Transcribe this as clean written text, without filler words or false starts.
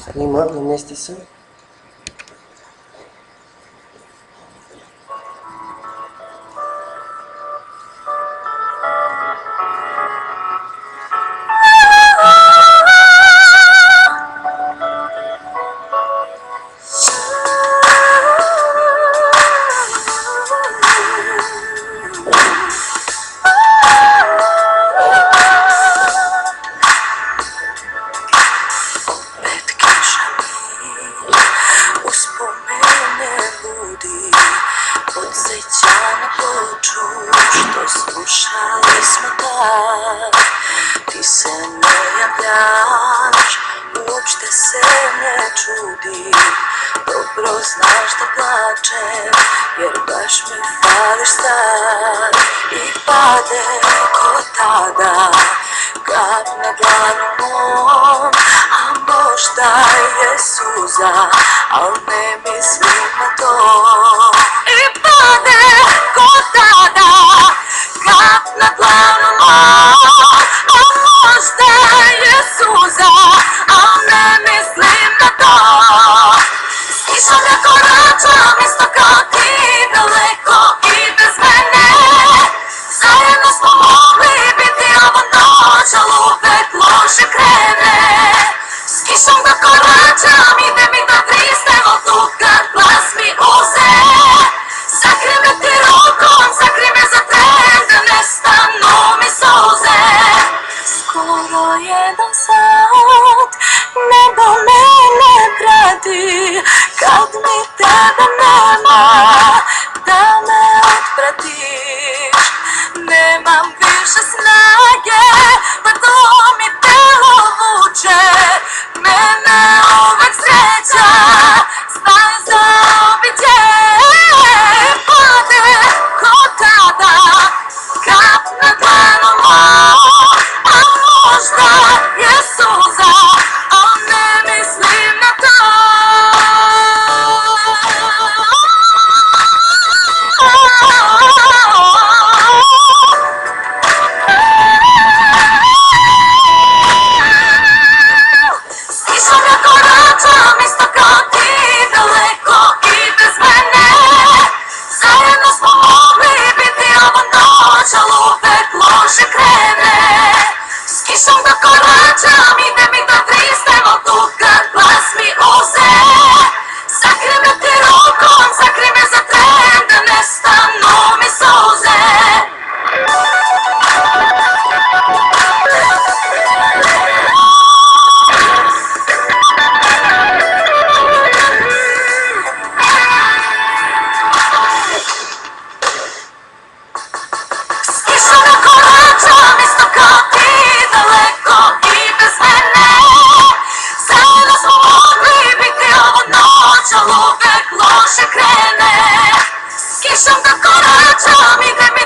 Снима, намести се. Podsjeća na ploču što slušali smo tad. Ti se ne javljaš, uopšte se ne čudim. Dobro znaš da plačem, jer baš mi fališ sad. I pade ko tada, kap na dlanu mom, a možda je suza, al ne mislim na to. I pade ko tada, kap na dlanu mom, a možda je suza, al ne mislim na to. Stišam da koračam isto kao ti, daleko i bez mene. Zajedno smo mogli biti ovu noć, al uvek loše krene. S kišom da koračam, ide mi da vrisnem od tu kad glas mi uze. Sakri me ti rukom, sakri me za tren, da nestanu mi suze. Skoro 1 sat, nebo mene prati, kad mi tebe nema, da me otpratiš. Nemam više snage, pa to mi telo vuče, mene uvek sreća, znaj zaobiđe. Pade ko tada, kap na dlanu mom, a možda je suza, al ne mislim na to. Stišam ja koračam isto kao ti, daleko i bez mene. Zajedno smo mogli biti ovu noć, al uvek loše krene. S kišom da koračam, ide mi da vrisnem od tu kad glas mi uze. Sakri me ti rukom, sakri me za tren, da nestanu mi suze. Stišam da koračam isto kao ti, daleko i bez mene. Zajedno smo mogli biti ovu noć, al uvek loše krene. S kišom da koračam, ide mi